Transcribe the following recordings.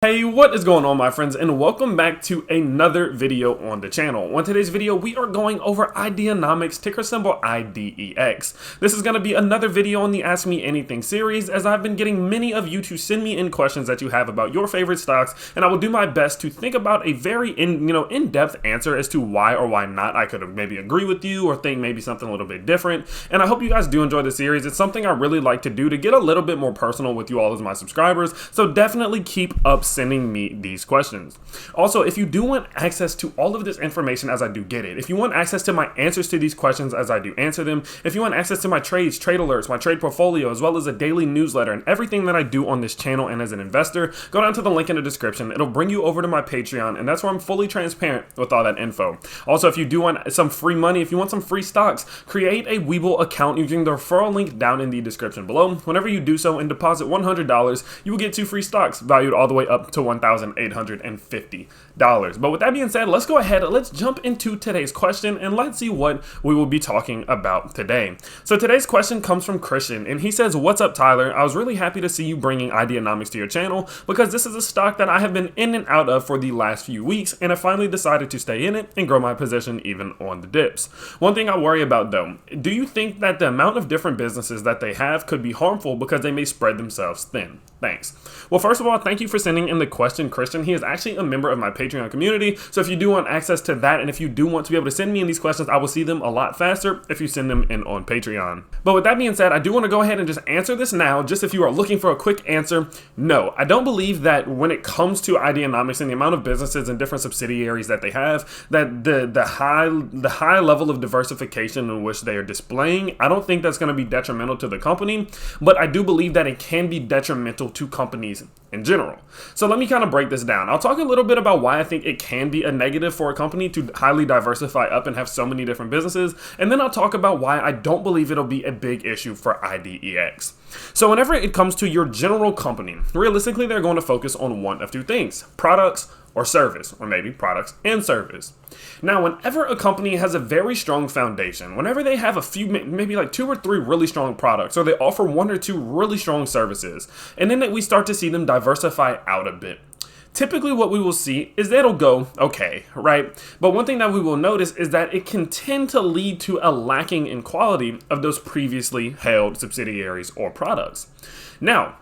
Hey, what is going on, my friends, and welcome back to another video on the channel. On today's video, we are going over Ideanomics, ticker symbol IDEX. This is going to be another video on the Ask Me Anything series, as I've been getting many of you to send me in questions that you have about your favorite stocks, and I will do my best to think about a very in-depth answer as to why or why not I could maybe agree with you or think maybe something a little bit different. And I hope you guys do enjoy the series. It's something I really like to do to get a little bit more personal with you all as my subscribers, so definitely keep up sending me these questions. Also, if you do want access to all of this information as I do get it, if you want access to my answers to these questions as I do answer them, if you want access to my trades, trade alerts, my trade portfolio, as well as a daily newsletter and everything that I do on this channel and as an investor, go down to the link in the description. It'll bring you over to my Patreon, and that's where I'm fully transparent with all that info. Also, if you do want some free money, if you want some free stocks, create a Webull account using the referral link down in the description below. Whenever you do so and deposit $100, you will get 2 free stocks valued all the way up to $1,850. But with that being said, let's go ahead, let's jump into today's question and let's see what we will be talking about today. So today's question comes from Christian, and he says, "What's up, Tyler? I was really happy to see you bringing Ideanomics to your channel because this is a stock that I have been in and out of for the last few weeks, and I finally decided to stay in it and grow my position even on the dips. One thing I worry about though, do you think that the amount of different businesses that they have could be harmful because they may spread themselves thin? Thanks." Well, first of all, thank you for sending in the question, Christian. He is actually a member of my Patreon community, so if you do want access to that, and if you do want to be able to send me in these questions, I will see them a lot faster if you send them in on Patreon. But with that being said, I do want to go ahead and just answer this now, just if you are looking for a quick answer. No, I don't believe that when it comes to Ideanomics and the amount of businesses and different subsidiaries that they have, that the high level of diversification in which they are displaying, I don't think that's going to be detrimental to the company, but I do believe that it can be detrimental to companies in general. So let me kind of break this down. I'll talk a little bit about why I think it can be a negative for a company to highly diversify up and have so many different businesses, and then I'll talk about why I don't believe it'll be a big issue for IDEX. So whenever it comes to your general company, realistically they're going to focus on one of two things: products or service, or maybe products and service. Now, whenever a company has a very strong foundation, whenever they have a few, maybe like 2 or 3 really strong products, or they offer 1 or 2 really strong services, and then we start to see them diversify out a bit, typically what we will see is that it'll go okay, right? But one thing that we will notice is that it can tend to lead to a lacking in quality of those previously held subsidiaries or products. Now,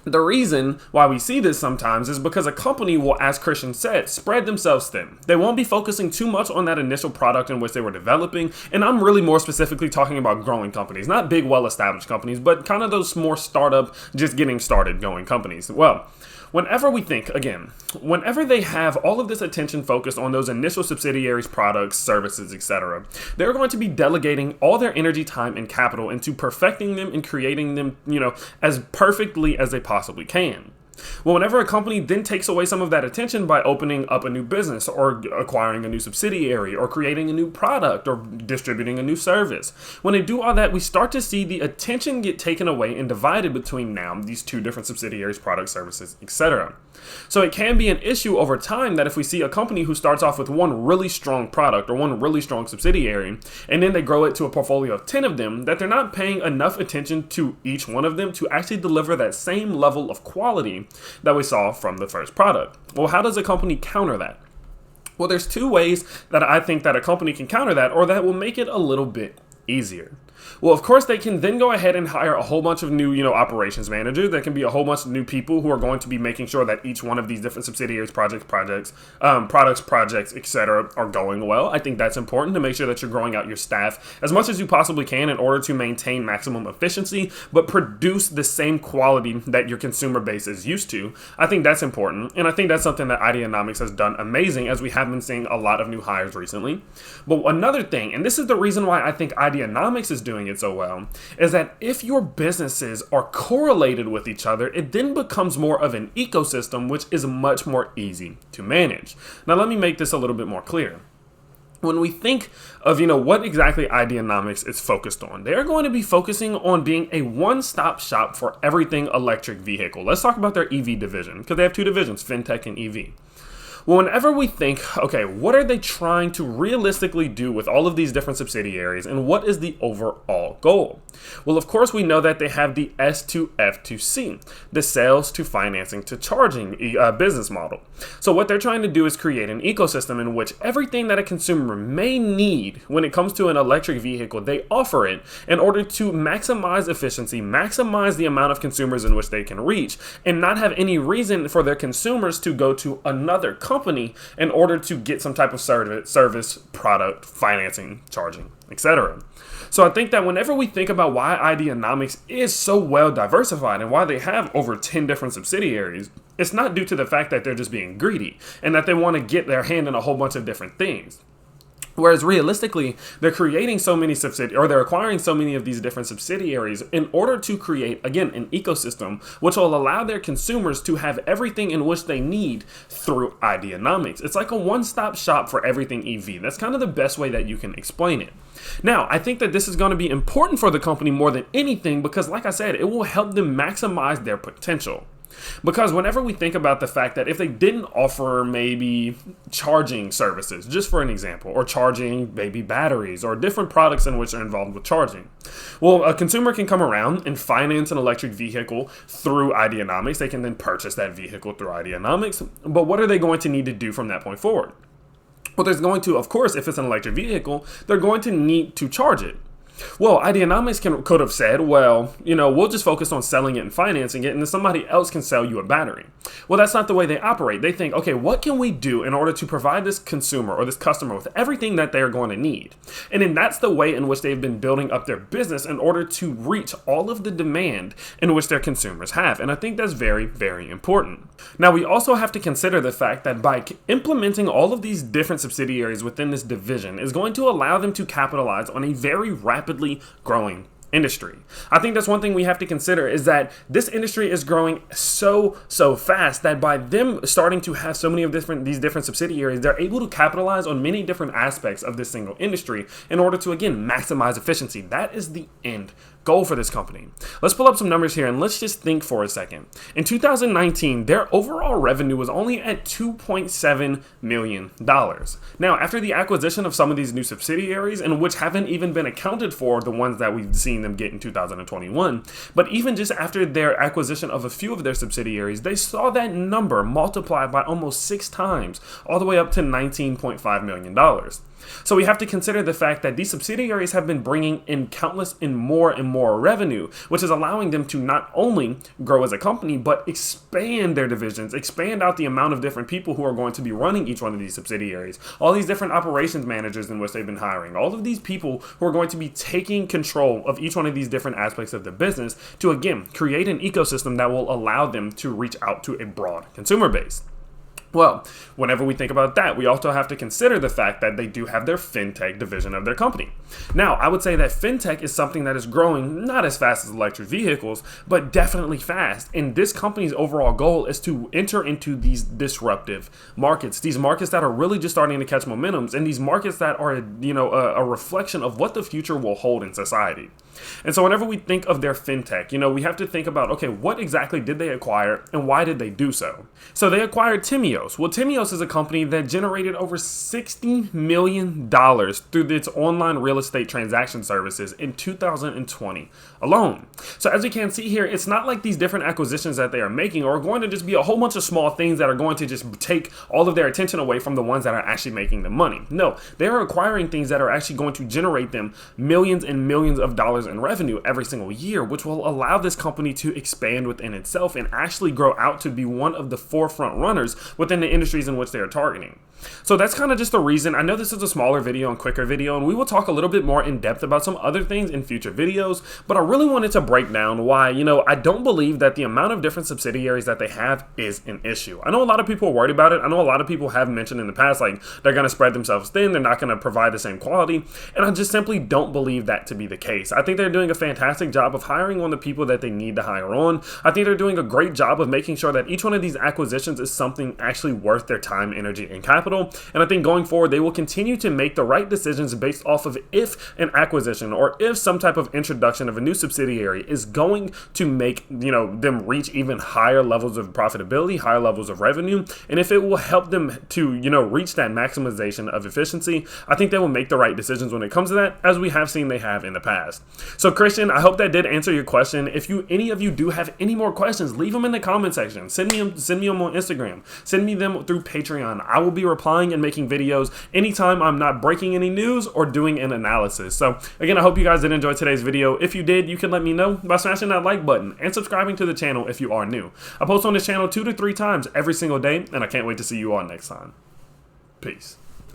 the reason why we see this sometimes is because a company will, as Christian said, spread themselves thin. They won't be focusing too much on that initial product in which they were developing, and I'm really more specifically talking about growing companies, not big, well-established companies, but kind of those more startup, just getting started going companies. Well, whenever we think, again, whenever they have all of this attention focused on those initial subsidiaries, products, services, etc., they're going to be delegating all their energy, time, and capital into perfecting them and creating them, as perfectly as they possibly can. Well, whenever a company then takes away some of that attention by opening up a new business or acquiring a new subsidiary or creating a new product or distributing a new service, when they do all that, we start to see the attention get taken away and divided between now these 2 different subsidiaries, products, services, etc. So it can be an issue over time that if we see a company who starts off with 1 really strong product or 1 really strong subsidiary, and then they grow it to a portfolio of 10 of them, that they're not paying enough attention to each one of them to actually deliver that same level of quality that we saw from the first product. Well, how does a company counter that? Well, there's 2 ways that I think that a company can counter that, or that will make it a little bit easier. Well, of course, they can then go ahead and hire a whole bunch of new, operations managers. There can be a whole bunch of new people who are going to be making sure that each one of these different subsidiaries, products, etc., are going well. I think that's important to make sure that you're growing out your staff as much as you possibly can in order to maintain maximum efficiency, but produce the same quality that your consumer base is used to. I think that's important, and I think that's something that Ideanomics has done amazing, as we have been seeing a lot of new hires recently. But another thing, and this is the reason why I think Ideanomics is doing it so well, is that if your businesses are correlated with each other, it then becomes more of an ecosystem, which is much more easy to manage. Now, let me make this a little bit more clear. When we think of, what exactly Ideanomics is focused on, they're going to be focusing on being a one-stop shop for everything electric vehicle. Let's talk about their EV division, because they have 2 divisions, FinTech and EV. Well, whenever we think, okay, what are they trying to realistically do with all of these different subsidiaries, and what is the overall goal? Well, of course, we know that they have the S to F to C, the sales to financing to charging business model. So what they're trying to do is create an ecosystem in which everything that a consumer may need when it comes to an electric vehicle, they offer it in order to maximize efficiency, maximize the amount of consumers in which they can reach, and not have any reason for their consumers to go to another company in order to get some type of service, product, financing, charging, etc. So I think that whenever we think about why Ideanomics is so well diversified and why they have over 10 different subsidiaries, it's not due to the fact that they're just being greedy and that they want to get their hand in a whole bunch of different things. Whereas realistically, they're creating so many they're acquiring so many of these different subsidiaries in order to create, again, an ecosystem which will allow their consumers to have everything in which they need through Ideanomics. It's like a one-stop shop for everything EV. That's kind of the best way that you can explain it. Now, I think that this is going to be important for the company more than anything because, like I said, it will help them maximize their potential. Because whenever we think about the fact that if they didn't offer maybe charging services, just for an example, or charging maybe batteries or different products in which are involved with charging, well, a consumer can come around and finance an electric vehicle through Ideanomics. They can then purchase that vehicle through Ideanomics. But what are they going to need to do from that point forward? Well, there's going to, of course, if it's an electric vehicle, they're going to need to charge it. Well, Ideanomics could have said, well, we'll just focus on selling it and financing it, and then somebody else can sell you a battery. Well, that's not the way they operate. They think, okay, what can we do in order to provide this consumer or this customer with everything that they're going to need? And then that's the way in which they've been building up their business in order to reach all of the demand in which their consumers have. And I think that's very, very important. Now, we also have to consider the fact that by implementing all of these different subsidiaries within this division is going to allow them to capitalize on a very rapidly growing industry. I think that's one thing we have to consider is that this industry is growing so fast that by them starting to have so many of these different subsidiaries, they're able to capitalize on many different aspects of this single industry in order to, again, maximize efficiency. That is the end goal for this company. Let's pull up some numbers here and let's just think for a second. In 2019, their overall revenue was only at $2.7 million. Now, after the acquisition of some of these new subsidiaries, and which haven't even been accounted for, the ones that we've seen them get in 2021, but even just after their acquisition of a few of their subsidiaries, they saw that number multiply by almost 6 times, all the way up to $19.5 million. So we have to consider the fact that these subsidiaries have been bringing in countless and more revenue, which is allowing them to not only grow as a company, but expand their divisions, expand out the amount of different people who are going to be running each one of these subsidiaries, all these different operations managers in which they've been hiring, all of these people who are going to be taking control of each one of these different aspects of the business to, again, create an ecosystem that will allow them to reach out to a broad consumer base. Well, whenever we think about that, we also have to consider the fact that they do have their fintech division of their company. Now, I would say that fintech is something that is growing not as fast as electric vehicles, but definitely fast. And this company's overall goal is to enter into these disruptive markets, these markets that are really just starting to catch momentums, and these markets that are, a reflection of what the future will hold in society. And so whenever we think of their fintech, we have to think about, okay, what exactly did they acquire and why did they do so? So they acquired Timios. Well, Timios is a company that generated over $60 million through its online real estate transaction services in 2020 alone. So as you can see here, it's not like these different acquisitions that they are making are going to just be a whole bunch of small things that are going to just take all of their attention away from the ones that are actually making the money. No, they are acquiring things that are actually going to generate them millions and millions of dollars in revenue every single year, which will allow this company to expand within itself and actually grow out to be one of the forefront runners within the industries in which they are targeting. So that's kind of just the reason. I know this is a smaller video and quicker video, and we will talk a little bit more in depth about some other things in future videos, but I really wanted to break down why, I don't believe that the amount of different subsidiaries that they have is an issue. I know a lot of people are worried about it. I know a lot of people have mentioned in the past, like, they're going to spread themselves thin, they're not going to provide the same quality, and I just simply don't believe that to be the case. I think think they're doing a fantastic job of hiring on the people that they need to hire on. I think they're doing a great job of making sure that each one of these acquisitions is something actually worth their time, energy, and capital. And I think going forward, they will continue to make the right decisions based off of if an acquisition or if some type of introduction of a new subsidiary is going to make, them reach even higher levels of profitability, higher levels of revenue, and if it will help them to, reach that maximization of efficiency. I think they will make the right decisions when it comes to that, as we have seen they have in the past. So Christian, I hope that did answer your question. If any of you do have any more questions, leave them in the comment section. Send me them on Instagram. Send me them through Patreon. I will be replying and making videos anytime I'm not breaking any news or doing an analysis. So again, I hope you guys did enjoy today's video. If you did, you can let me know by smashing that like button and subscribing to the channel if you are new. I post on this channel 2 to 3 times every single day, and I can't wait to see you all next time. Peace.